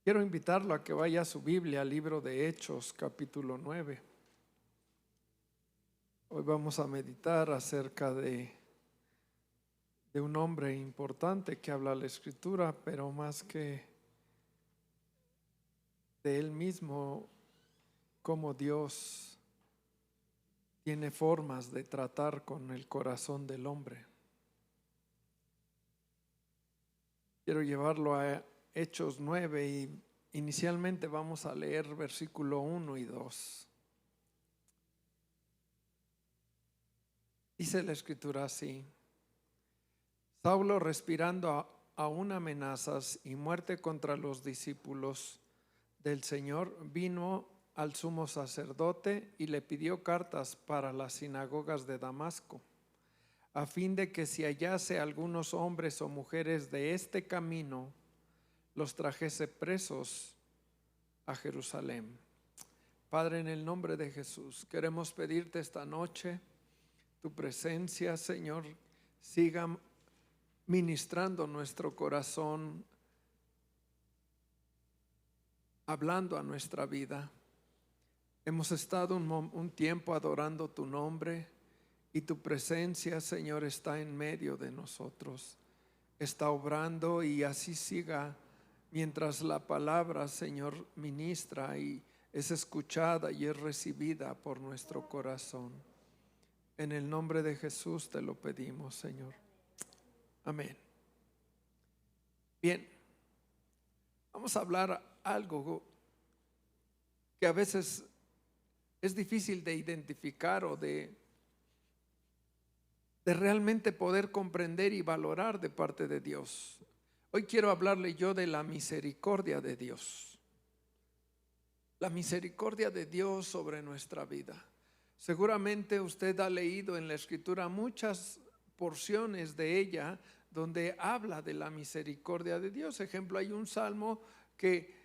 Quiero invitarlo a que vaya a su Biblia, al libro de Hechos, capítulo 9. Hoy vamos a meditar acerca de un hombre importante que habla la Escritura, pero más que de él mismo, cómo Dios tiene formas de tratar con el corazón del hombre. Quiero llevarlo a Hechos 9 y inicialmente vamos a leer versículo 1 y 2. Dice la Escritura así: Saulo, respirando aún amenazas y muerte contra los discípulos del Señor, vino al sumo sacerdote y le pidió cartas para las sinagogas de Damasco, a fin de que si hallase algunos hombres o mujeres de este camino, los trajese presos a Jerusalén. Padre, en el nombre de Jesús, queremos pedirte esta noche tu presencia, Señor, siga ministrando nuestro corazón, hablando a nuestra vida. Hemos estado un tiempo adorando tu nombre y tu presencia, Señor, está en medio de nosotros, está obrando, y así siga mientras la palabra, Señor, ministra y es escuchada y es recibida por nuestro corazón. En el nombre de Jesús te lo pedimos, Señor. Amén. Bien, vamos a hablar algo que a veces es difícil de identificar o de realmente poder comprender y valorar de parte de Dios. Hoy quiero hablarle yo de la misericordia de Dios. La misericordia de Dios sobre nuestra vida. Seguramente usted ha leído en la Escritura muchas porciones de ella donde habla de la misericordia de Dios. Ejemplo, hay un salmo que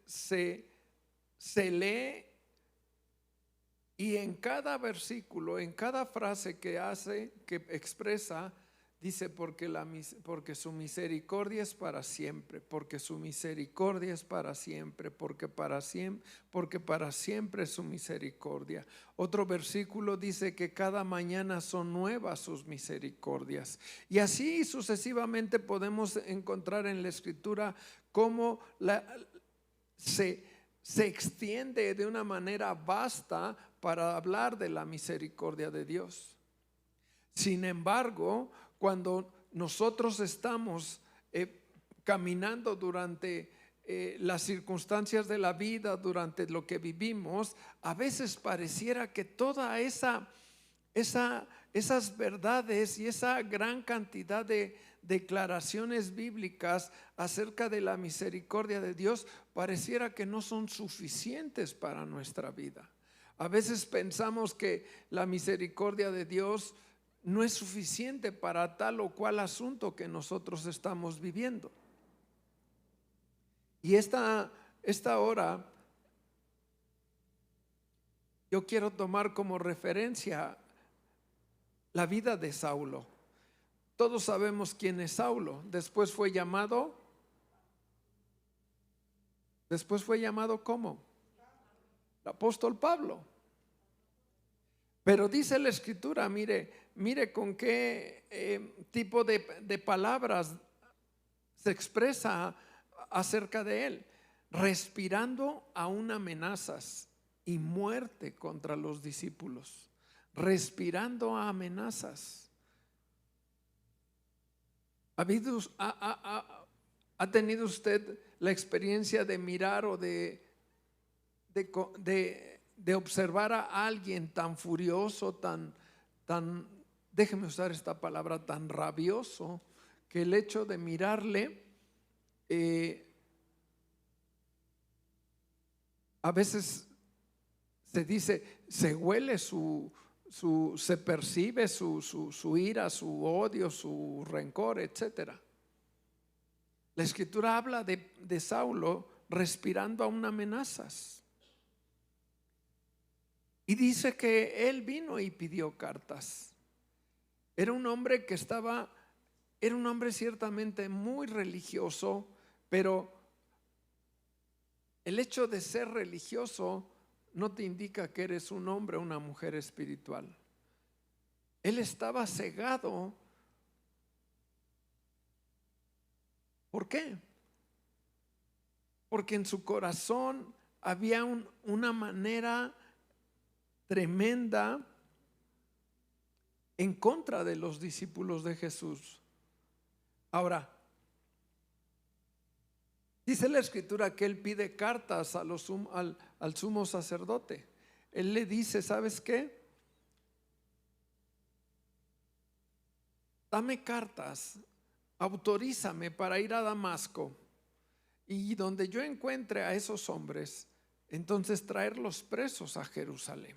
se lee, y en cada versículo, en cada frase que hace, que expresa, dice porque su misericordia es para siempre, porque su misericordia es para siempre, porque para siempre es su misericordia. Otro versículo dice que cada mañana son nuevas sus misericordias. Y así sucesivamente podemos encontrar en la Escritura cómo se extiende de una manera vasta para hablar de la misericordia de Dios. Sin embargo, cuando nosotros estamos caminando durante las circunstancias de la vida, durante lo que vivimos, a veces pareciera que toda esas verdades y esa gran cantidad de declaraciones bíblicas acerca de la misericordia de Dios pareciera que no son suficientes para nuestra vida. A veces pensamos que la misericordia de Dios no es suficiente para tal o cual asunto que nosotros estamos viviendo. Y esta hora yo quiero tomar como referencia la vida de Saulo. Todos sabemos quién es Saulo. Después fue llamado ¿cómo? El apóstol Pablo. Pero dice la Escritura, mire con qué tipo de palabras se expresa acerca de él: respirando aún amenazas y muerte contra los discípulos. Respirando a amenazas. ¿Ha tenido usted la experiencia de mirar o de observar a alguien tan furioso, tan, déjeme usar esta palabra, tan rabioso, que el hecho de mirarle a veces se dice, se huele se percibe su ira, su odio, su rencor, etcétera? La Escritura habla de Saulo respirando aún amenazas. Y dice que él vino y pidió cartas. Era un hombre que estaba era un hombre ciertamente muy religioso, pero el hecho de ser religioso no te indica que eres un hombre o una mujer espiritual. Él estaba cegado. ¿Por qué? Porque en su corazón había una manera tremenda en contra de los discípulos de Jesús. Ahora, dice la Escritura que él pide cartas al sumo sacerdote. Él le dice, ¿sabes qué? Dame cartas, autorízame para ir a Damasco, y donde yo encuentre a esos hombres, entonces traerlos presos a Jerusalén.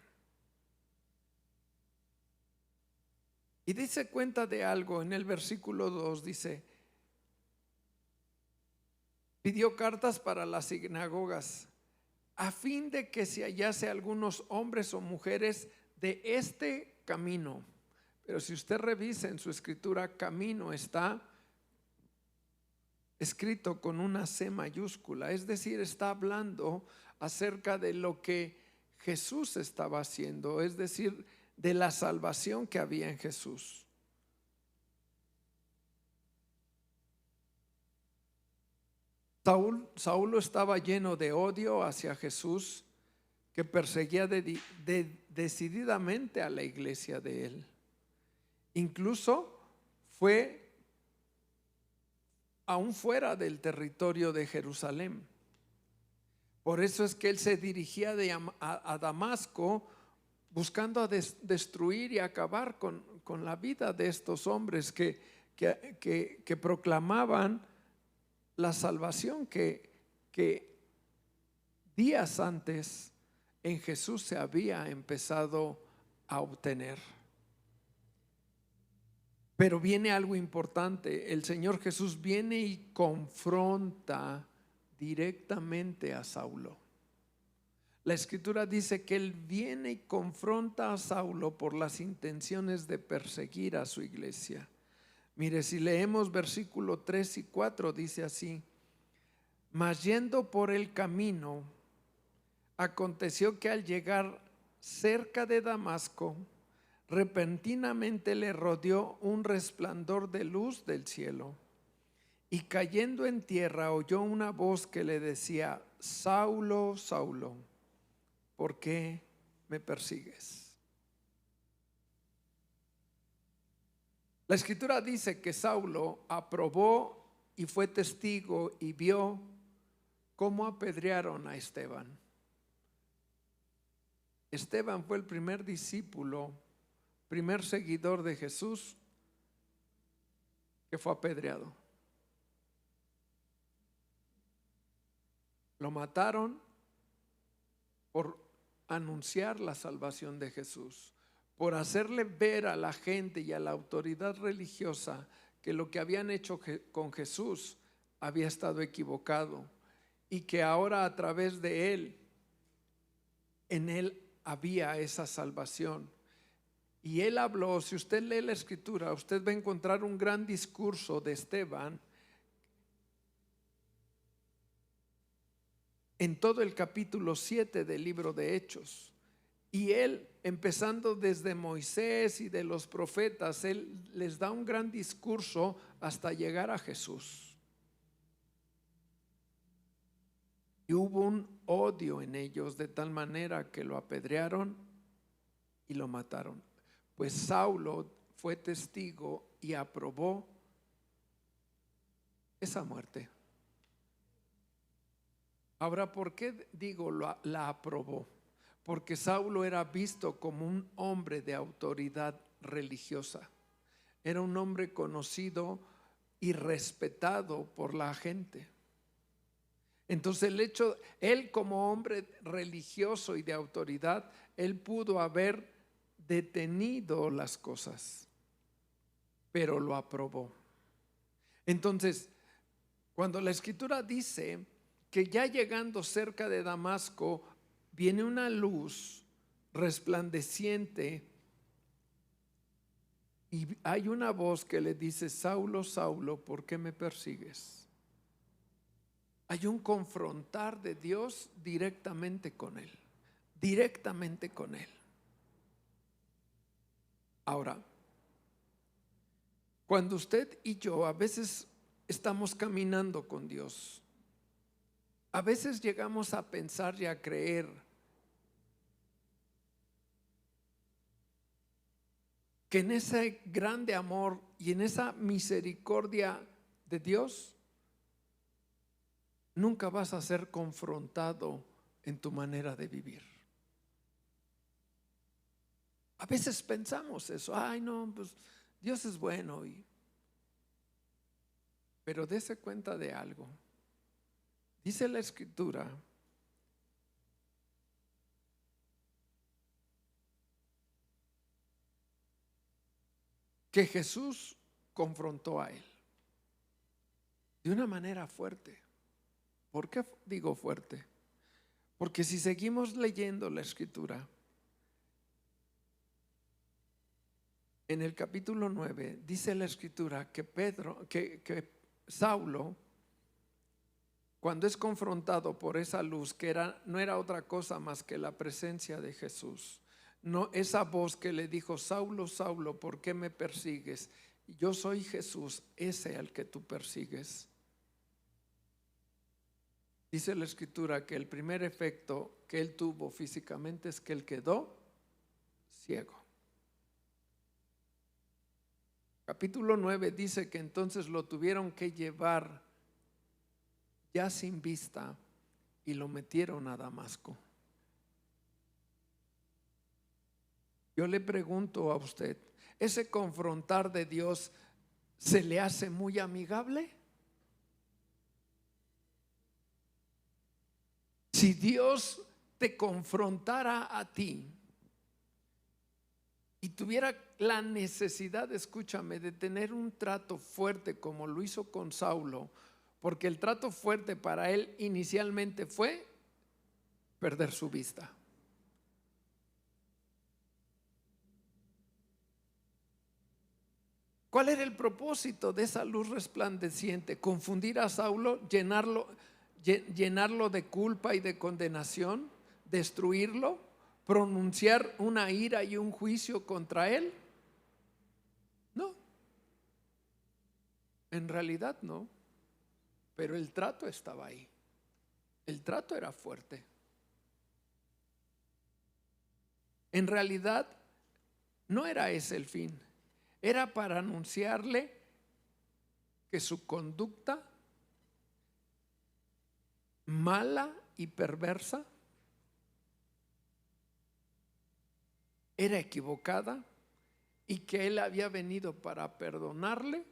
Y dice cuenta de algo en el versículo 2, dice, pidió cartas para las sinagogas, a fin de que se hallase algunos hombres o mujeres de este camino. Pero si usted revisa en su escritura, camino está escrito con una C mayúscula, es decir, está hablando acerca de lo que Jesús estaba haciendo, es decir, de la salvación que había en Jesús. Saulo estaba lleno de odio hacia Jesús, que perseguía decididamente a la iglesia de él. Incluso fue aún fuera del territorio de Jerusalén. Por eso es que él se dirigía a Damasco buscando destruir y acabar con la vida de estos hombres que proclamaban la salvación que días antes en Jesús se había empezado a obtener. Pero viene algo importante. El Señor Jesús viene y confronta directamente a Saulo. La Escritura dice que Él viene y confronta a Saulo por las intenciones de perseguir a su iglesia. Mire, si leemos versículo 3 y 4, dice así: mas yendo por el camino, aconteció que al llegar cerca de Damasco, repentinamente le rodeó un resplandor de luz del cielo, y cayendo en tierra oyó una voz que le decía: Saulo, Saulo, ¿por qué me persigues? La Escritura dice que Saulo aprobó y fue testigo y vio cómo apedrearon a Esteban. Esteban fue el primer discípulo, primer seguidor de Jesús que fue apedreado. Lo mataron por anunciar la salvación de Jesús, por hacerle ver a la gente y a la autoridad religiosa que lo que habían hecho con Jesús había estado equivocado, y que ahora a través de él, en él había esa salvación. Y él habló, si usted lee la Escritura, usted va a encontrar un gran discurso de Esteban en todo el capítulo 7 del libro de Hechos. Y él, empezando desde Moisés y de los profetas, él les da un gran discurso hasta llegar a Jesús. Y hubo un odio en ellos de tal manera que lo apedrearon y lo mataron. Pues Saulo fue testigo y aprobó esa muerte. Ahora, ¿por qué digo la aprobó? Porque Saulo era visto como un hombre de autoridad religiosa. Era un hombre conocido y respetado por la gente. Entonces el hecho, él como hombre religioso y de autoridad, él pudo haber detenido las cosas, pero lo aprobó. Entonces, cuando la Escritura dice que ya llegando cerca de Damasco, viene una luz resplandeciente Y hay una voz que le dice: Saulo, Saulo, ¿por qué me persigues? Hay un confrontar de Dios directamente con él, directamente con él. Ahora, cuando usted y yo a veces estamos caminando con Dios, a veces llegamos a pensar y a creer que en ese grande amor y en esa misericordia de Dios nunca vas a ser confrontado en tu manera de vivir. A veces pensamos eso: ay, no, pues Dios es bueno. Pero dése cuenta de algo. Dice la Escritura que Jesús confrontó a él de una manera fuerte. ¿Por qué digo fuerte? Porque si seguimos leyendo la Escritura, en el capítulo 9 dice la Escritura que Saulo, cuando es confrontado por esa luz que no era otra cosa más que la presencia de Jesús, no esa voz que le dijo: Saulo, Saulo, ¿por qué me persigues? Yo soy Jesús, ese al que tú persigues. Dice la Escritura que el primer efecto que él tuvo físicamente es que él quedó ciego. Capítulo 9 dice que entonces lo tuvieron que llevar ya sin vista y lo metieron a Damasco. Yo le pregunto a usted, ¿ese confrontar de Dios se le hace muy amigable? Si Dios te confrontara a ti y tuviera la necesidad, escúchame, de tener un trato fuerte como lo hizo con Saulo, porque el trato fuerte para él inicialmente fue perder su vista. ¿Cuál era el propósito de esa luz resplandeciente? ¿Confundir a Saulo, llenarlo de culpa y de condenación, destruirlo, pronunciar una ira y un juicio contra él? No, en realidad no, pero el trato estaba ahí. El trato era fuerte. En realidad no era ese el fin, era para anunciarle que su conducta mala y perversa era equivocada y que él había venido para perdonarle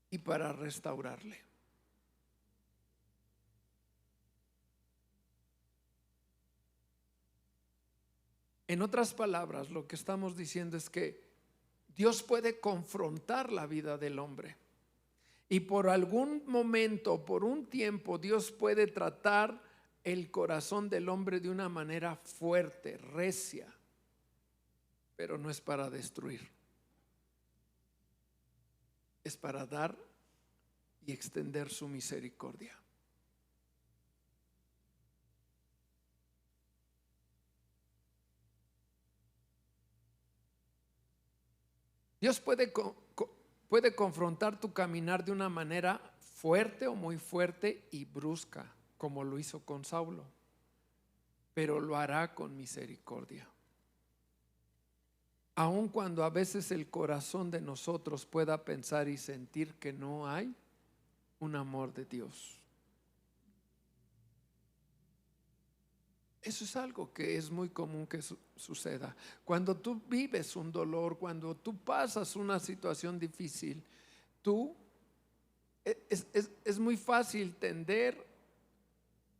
y para restaurarle. En otras palabras, lo que estamos diciendo es que Dios puede confrontar la vida del hombre y por algún momento, por un tiempo, Dios puede tratar el corazón del hombre de una manera fuerte, recia, pero no es para destruir, es para dar y extender su misericordia. Dios puede confrontar tu caminar de una manera fuerte o muy fuerte y brusca, como lo hizo con Saulo, pero lo hará con misericordia. Aun cuando a veces el corazón de nosotros pueda pensar y sentir que no hay un amor de Dios. Eso es algo que es muy común que suceda. Cuando tú vives un dolor, cuando tú pasas una situación difícil, es muy fácil tender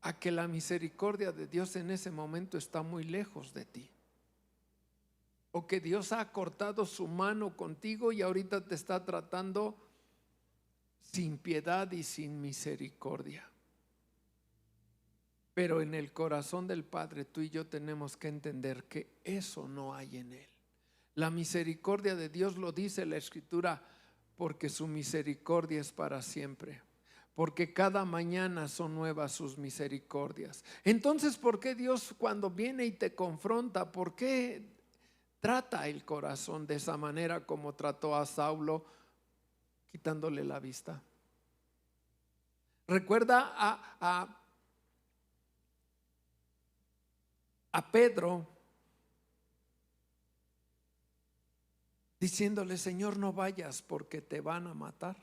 a que la misericordia de Dios en ese momento está muy lejos de ti. O que Dios ha cortado su mano contigo y ahorita te está tratando sin piedad y sin misericordia. Pero en el corazón del Padre tú y yo tenemos que entender que eso no hay en Él. La misericordia de Dios, lo dice la Escritura, porque su misericordia es para siempre. Porque cada mañana son nuevas sus misericordias. Entonces, ¿por qué Dios cuando viene y te confronta, por qué trata el corazón de esa manera como trató a Saulo, quitándole la vista? Recuerda a Pedro diciéndole: Señor, no vayas porque te van a matar.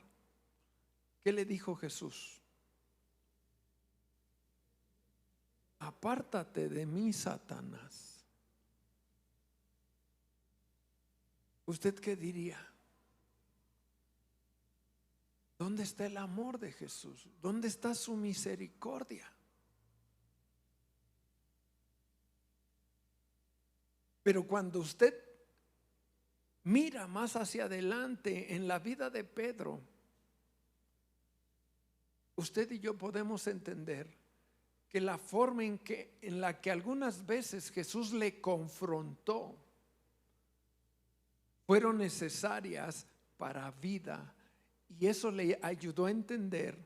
¿Qué le dijo Jesús? Apártate de mí, Satanás. ¿Usted qué diría? ¿Dónde está el amor de Jesús? ¿Dónde está su misericordia? Pero cuando usted mira más hacia adelante en la vida de Pedro, usted y yo podemos entender que la forma en la que algunas veces Jesús le confrontó fueron necesarias para vida, y eso le ayudó a entender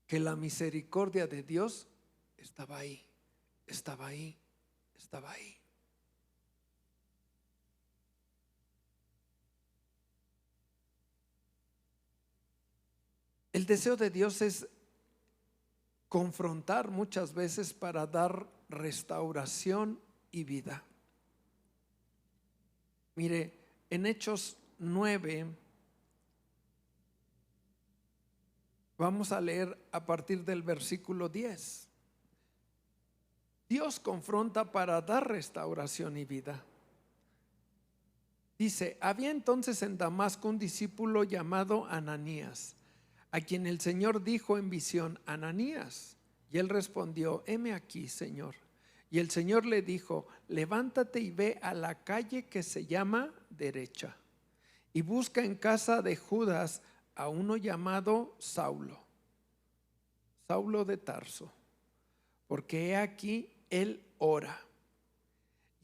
que la misericordia de Dios estaba ahí, estaba ahí, estaba ahí. El deseo de Dios es confrontar muchas veces para dar restauración y vida. Mire, en Hechos 9, vamos a leer a partir del versículo 10. Dios confronta para dar restauración y vida. Dice: había entonces en Damasco un discípulo llamado Ananías, a quien el Señor dijo en visión: Ananías. Y él respondió: heme aquí, Señor. Y el Señor le dijo: levántate y ve a la calle que se llama Derecha, y busca en casa de Judas a uno llamado Saulo, Saulo de Tarso, porque he aquí él ora.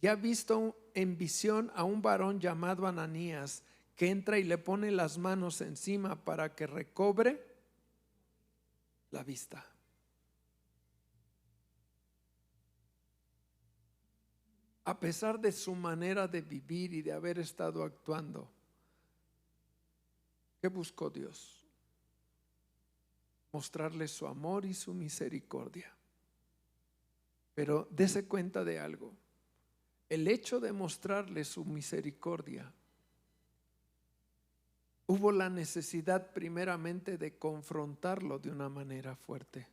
Y ha visto en visión a un varón llamado Ananías, que entra y le pone las manos encima para que recobre la vista. A pesar de su manera de vivir y de haber estado actuando, ¿qué buscó Dios? Mostrarle su amor y su misericordia. Pero dése cuenta de algo: el hecho de mostrarle su misericordia, hubo la necesidad primeramente de confrontarlo de una manera fuerte.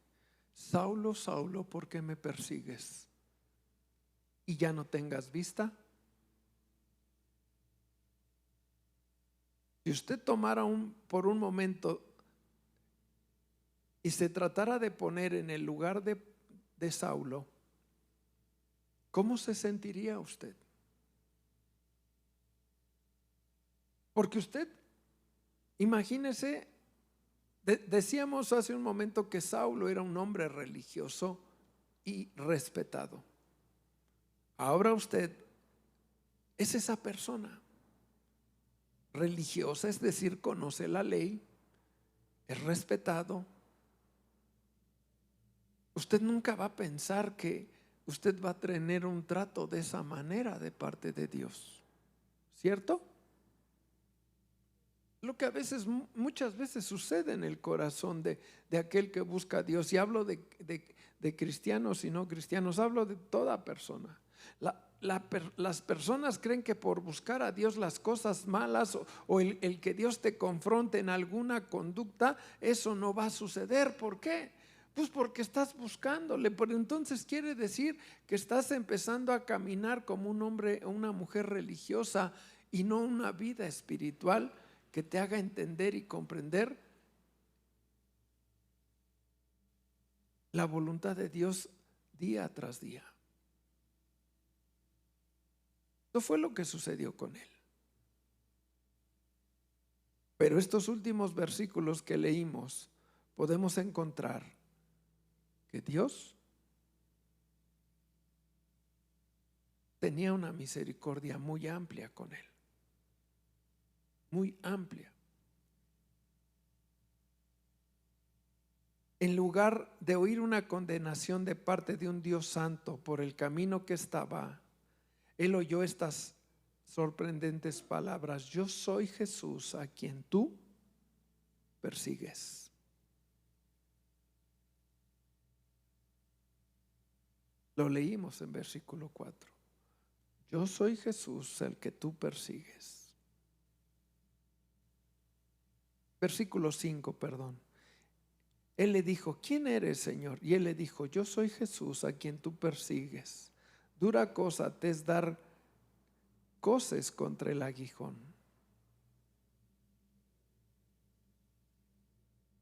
Saulo, Saulo, ¿por qué me persigues? ¿Y ya no tengas vista? Si usted tomara por un momento y se tratara de poner en el lugar de Saulo, ¿cómo se sentiría usted? Porque usted, imagínese, decíamos hace un momento que Saulo era un hombre religioso y respetado. Ahora usted es esa persona religiosa, es decir, conoce la ley, es respetado. Usted nunca va a pensar que usted va a tener un trato de esa manera de parte de Dios, ¿cierto? Lo que muchas veces sucede en el corazón de aquel que busca a Dios. Y hablo de cristianos y no cristianos, hablo de toda persona. Las personas creen que por buscar a Dios las cosas malas o el que Dios te confronte en alguna conducta, eso no va a suceder. ¿Por qué? Pues porque estás buscándole. Pero entonces quiere decir que estás empezando a caminar como un hombre o una mujer religiosa y no una vida espiritual que te haga entender y comprender la voluntad de Dios día tras día. Eso fue lo que sucedió con él. Pero estos últimos versículos que leímos, podemos encontrar que Dios tenía una misericordia muy amplia con él, muy amplia. En lugar de oír una condenación de parte de un Dios santo por el camino que estaba, él oyó estas sorprendentes palabras: yo soy Jesús a quien tú persigues. Lo leímos en versículo 4. Yo soy Jesús el que tú persigues. Versículo 5, perdón. Él le dijo: ¿quién eres, Señor? Y él le dijo: yo soy Jesús a quien tú persigues. Dura cosa te es dar coces contra el aguijón.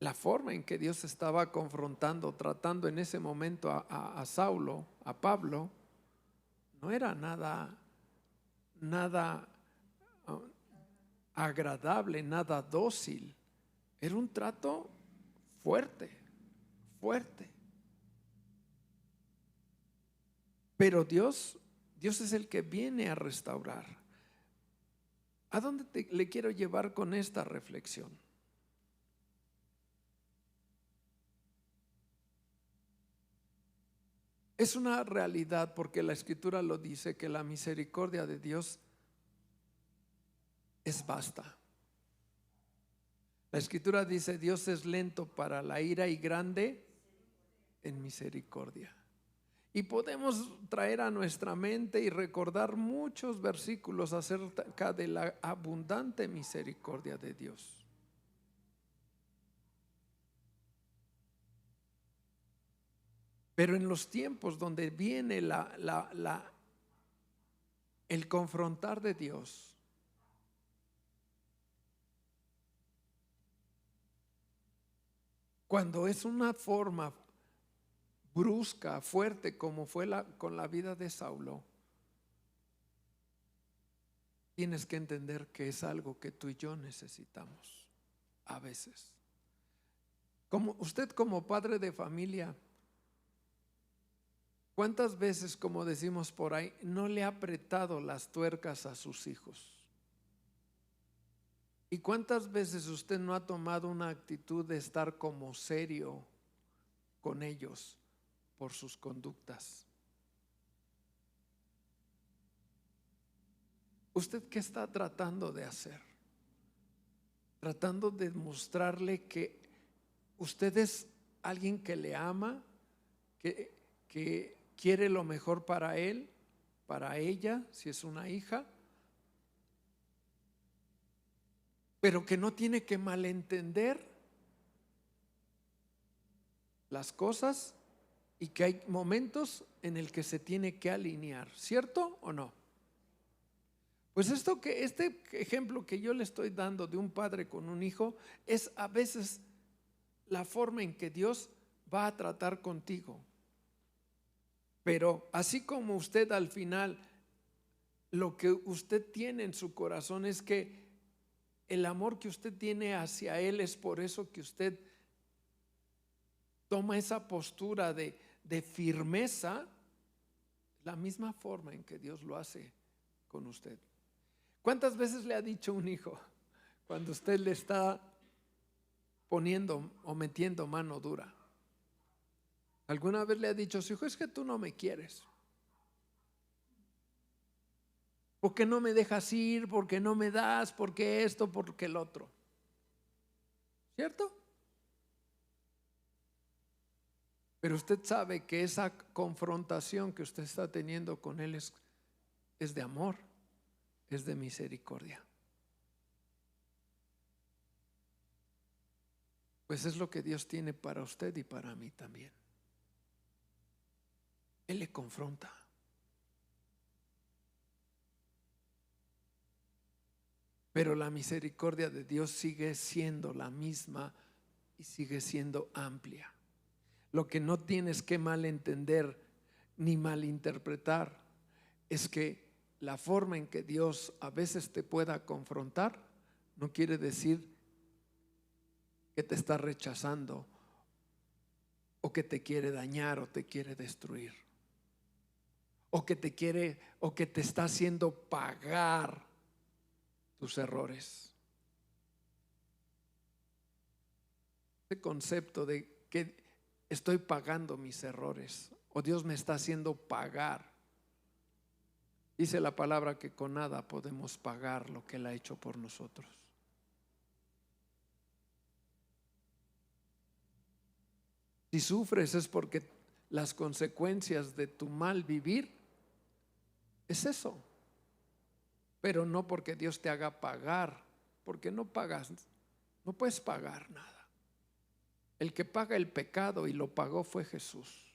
La forma en que Dios estaba confrontando, tratando en ese momento a Saulo, a Pablo, no era nada agradable, nada dócil. Era un trato fuerte, fuerte. Pero Dios es el que viene a restaurar. ¿A dónde le quiero llevar con esta reflexión? Es una realidad, porque la Escritura lo dice, que la misericordia de Dios es vasta. La Escritura dice: Dios es lento para la ira y grande en misericordia. Y podemos traer a nuestra mente y recordar muchos versículos acerca de la abundante misericordia de Dios. Pero en los tiempos donde viene el confrontar de Dios, cuando es una forma brusca, fuerte, como fue con la vida de Saulo, tienes que entender que es algo que tú y yo necesitamos a veces. Como usted, como padre de familia, ¿cuántas veces, como decimos por ahí, no le ha apretado las tuercas a sus hijos? ¿Y cuántas veces usted no ha tomado una actitud de estar como serio con ellos por sus conductas? ¿Usted qué está tratando de hacer? Tratando de mostrarle que usted es alguien que le ama, que quiere lo mejor para él, para ella, si es una hija, pero que no tiene que malentender las cosas y que hay momentos en el que se tiene que alinear, ¿cierto o no? Pues este ejemplo que yo le estoy dando de un padre con un hijo es a veces la forma en que Dios va a tratar contigo. Pero así como usted al final, lo que usted tiene en su corazón es que el amor que usted tiene hacia Él, es por eso que usted toma esa postura de firmeza, la misma forma en que Dios lo hace con usted. ¿Cuántas veces le ha dicho un hijo cuando usted le está poniendo o metiendo mano dura? ¿Alguna vez le ha dicho a su hijo: es que tú no me quieres? ¿Por qué no me dejas ir? ¿Por qué no me das? ¿Por qué esto? ¿Por qué el otro? ¿Cierto? Pero usted sabe que esa confrontación que usted está teniendo con él es de amor, es de misericordia. Pues es lo que Dios tiene para usted y para mí también. Él le confronta. Pero la misericordia de Dios sigue siendo la misma y sigue siendo amplia. Lo que no tienes que malentender ni malinterpretar es que la forma en que Dios a veces te pueda confrontar no quiere decir que te está rechazando o que te quiere dañar o te quiere destruir o que te quiere o que te está haciendo pagar tus errores. Ese concepto de que estoy pagando mis errores o Dios me está haciendo pagar. Dice la palabra que con nada podemos pagar lo que Él ha hecho por nosotros. Si sufres es porque las consecuencias de tu mal vivir es eso, pero no porque Dios te haga pagar, porque no pagas, no puedes pagar nada. El que paga el pecado y lo pagó fue Jesús.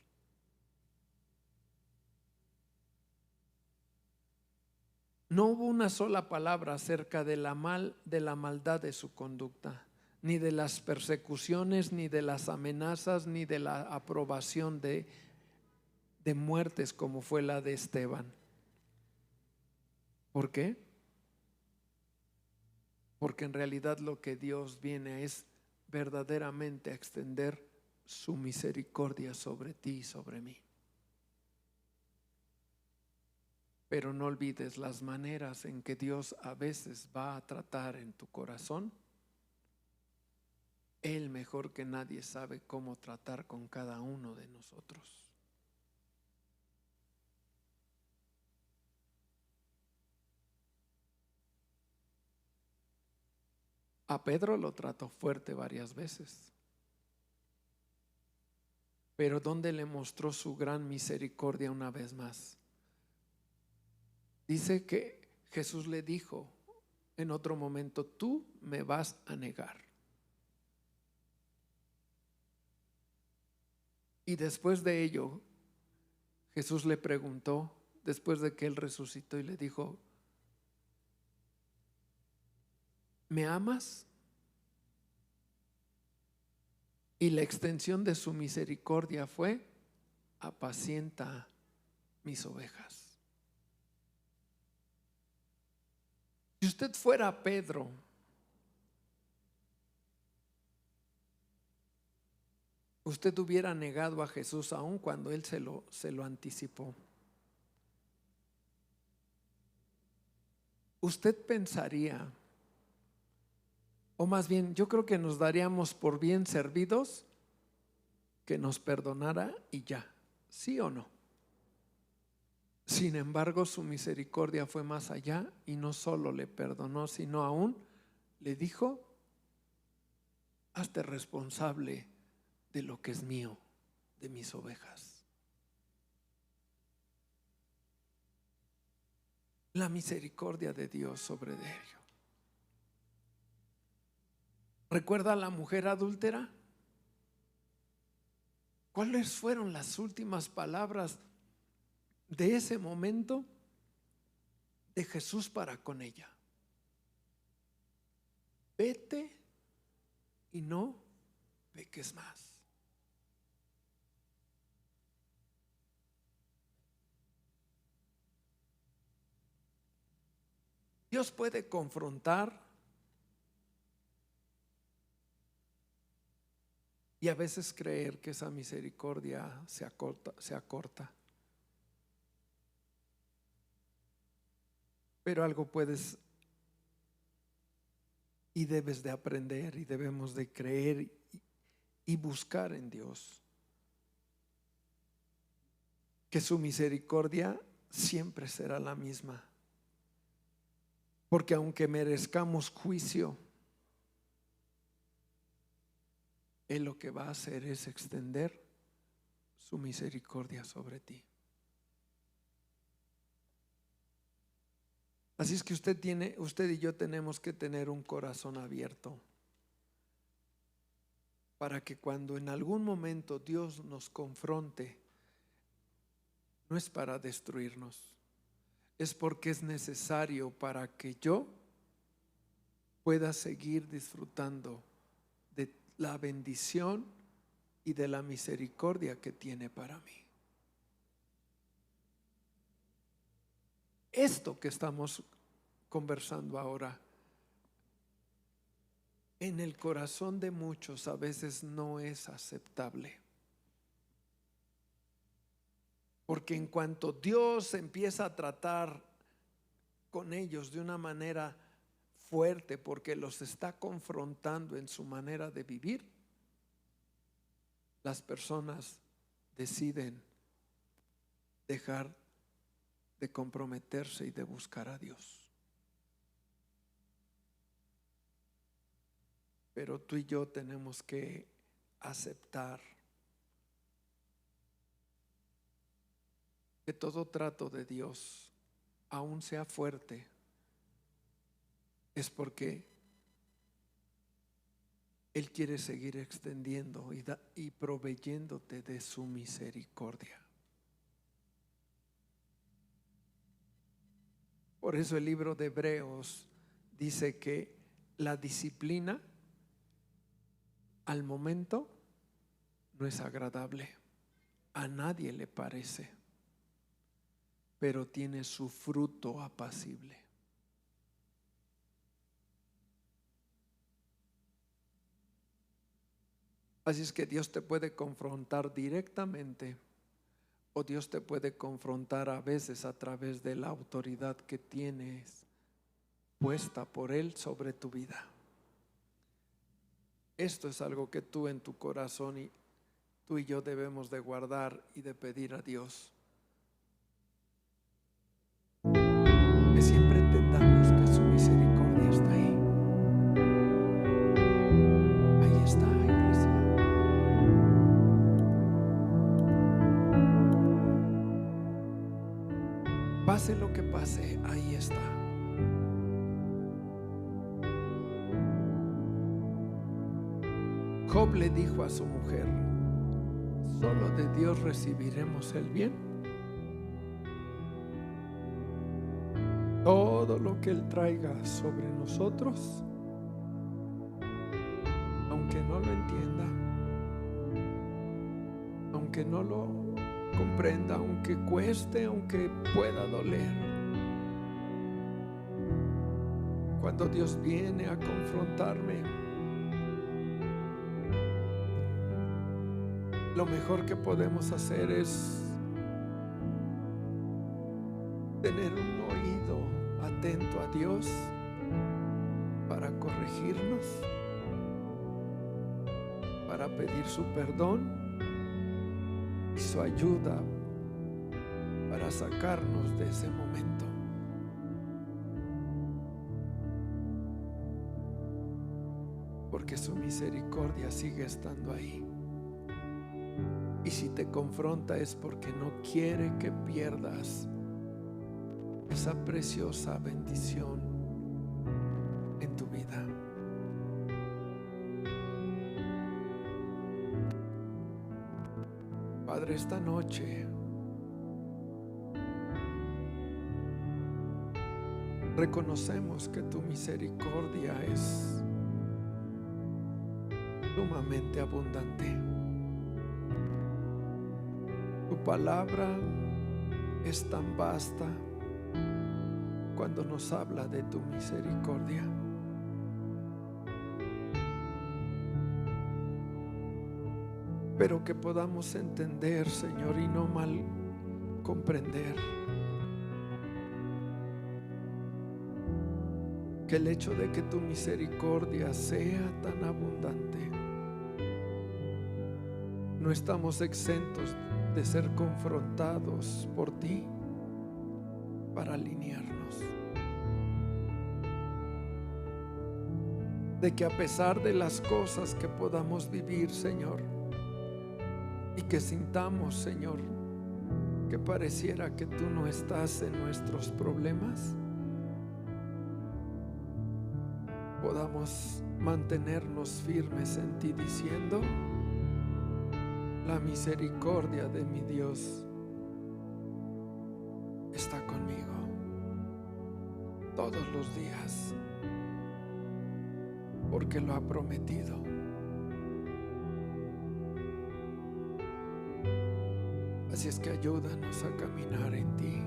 No hubo una sola palabra acerca de la maldad de su conducta, ni de las persecuciones, ni de las amenazas, ni de la aprobación de muertes como fue la de Esteban. ¿Por qué? Porque en realidad lo que Dios viene es verdaderamente a extender su misericordia sobre ti y sobre mí. Pero no olvides las maneras en que Dios a veces va a tratar en tu corazón. Él mejor que nadie sabe cómo tratar con cada uno de nosotros. A Pedro lo trató fuerte varias veces, pero ¿dónde le mostró su gran misericordia una vez más? Dice que Jesús le dijo en otro momento: tú me vas a negar. Y después de ello, Jesús le preguntó, después de que él resucitó, y le dijo: ¿me amas? Y la extensión de su misericordia fue: apacienta mis ovejas. Si usted fuera Pedro, usted hubiera negado a Jesús aun cuando él se lo anticipó. Usted pensaría, o más bien yo creo que nos daríamos por bien servidos que nos perdonara y ya, ¿sí o no? Sin embargo, su misericordia fue más allá y no solo le perdonó, sino aún le dijo: hazte responsable de lo que es mío, de mis ovejas. La misericordia de Dios sobre de ello. ¿Recuerda a la mujer adúltera? ¿Cuáles fueron las últimas palabras de ese momento de Jesús para con ella? Vete y no peques más. Dios puede confrontar y a veces creer que esa misericordia se acorta. Pero algo puedes y debes de aprender y debemos de creer y buscar en Dios, que su misericordia siempre será la misma. Porque aunque merezcamos juicio, Él lo que va a hacer es extender su misericordia sobre ti. Así es que usted y yo tenemos que tener un corazón abierto para que cuando en algún momento Dios nos confronte, no es para destruirnos, es porque es necesario para que yo pueda seguir disfrutando de la bendición y de la misericordia que tiene para mí. Esto que estamos conversando ahora, en el corazón de muchos a veces no es aceptable. Porque en cuanto Dios empieza a tratar con ellos de una manera fuerte, porque los está confrontando en su manera de vivir, las personas deciden dejar de comprometerse y de buscar a Dios. Pero tú y yo tenemos que aceptar que todo trato de Dios, aun sea fuerte, es porque Él quiere seguir extendiendo y proveyéndote de su misericordia. Por eso el libro de Hebreos dice que la disciplina al momento no es agradable, a nadie le parece, pero tiene su fruto apacible. Así es que Dios te puede confrontar directamente, o Dios te puede confrontar a veces a través de la autoridad que tienes puesta por Él sobre tu vida. Esto es algo que tú en tu corazón y tú y yo debemos de guardar y de pedir a Dios. Que siempre entendamos que su misericordia está ahí. Ahí está, iglesia. Pase lo que pase, ahí está. Job le dijo a su mujer: ¿solo de Dios recibiremos el bien? Todo lo que Él traiga sobre nosotros, aunque no lo entienda, aunque no lo comprenda, aunque cueste, aunque pueda doler, cuando Dios viene a confrontarme, lo mejor que podemos hacer es tener un oído atento a Dios para corregirnos, para pedir su perdón y su ayuda para sacarnos de ese momento. Porque su misericordia sigue estando ahí. Y si te confronta es porque no quiere que pierdas esa preciosa bendición en tu vida. Padre, esta noche reconocemos que tu misericordia es sumamente abundante. Tu palabra es tan vasta cuando nos habla de tu misericordia. Pero que podamos entender, Señor, y no mal comprender que el hecho de que tu misericordia sea tan abundante, no estamos exentos de ser confrontados por ti para alinearnos. De que a pesar de las cosas que podamos vivir, Señor, y que sintamos, Señor, que pareciera que tú no estás en nuestros problemas, podamos mantenernos firmes en ti diciendo: la misericordia de mi Dios está conmigo todos los días, porque lo ha prometido. Así es que ayúdanos a caminar en ti.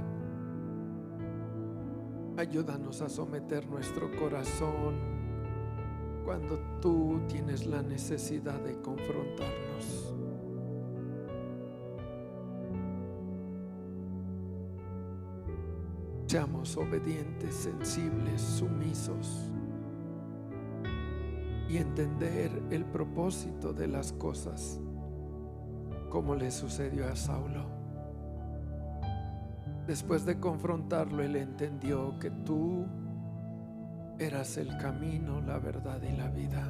Ayúdanos a someter nuestro corazón cuando tú tienes la necesidad de confrontarnos. seamos obedientes, sensibles, sumisos y entender el propósito de las cosas, como le sucedió a Saulo. Después de confrontarlo, él entendió que tú eras el camino, la verdad y la vida.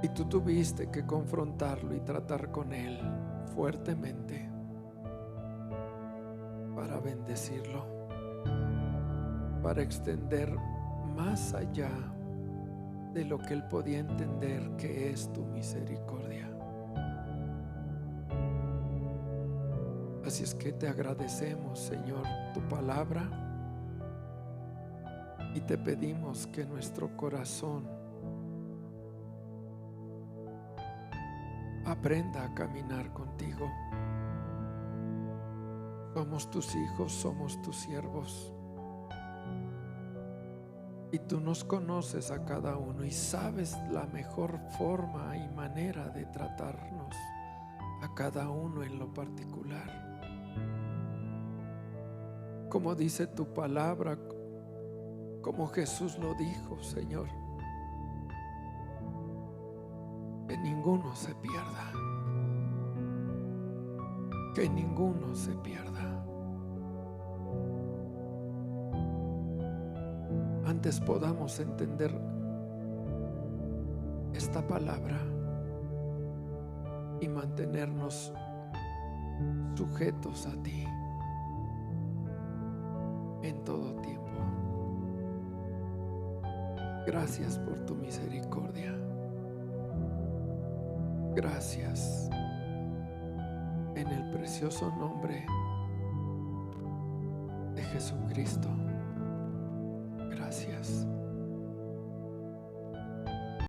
Y tú tuviste que confrontarlo y tratar con él fuertemente para bendecirlo, para extender más allá de lo que él podía entender que es tu misericordia. Así es que te agradecemos, Señor, tu palabra, y te pedimos que nuestro corazón aprenda a caminar contigo. Somos tus hijos, somos tus siervos, y tú nos conoces a cada uno y sabes la mejor forma y manera de tratarnos a cada uno en lo particular. Como dice tu palabra, como Jesús lo dijo, Señor, que ninguno se pierda, que ninguno se pierda. Antes podamos entender esta palabra y mantenernos sujetos a ti en todo tiempo. Gracias por tu misericordia. Gracias en el precioso nombre de Jesucristo.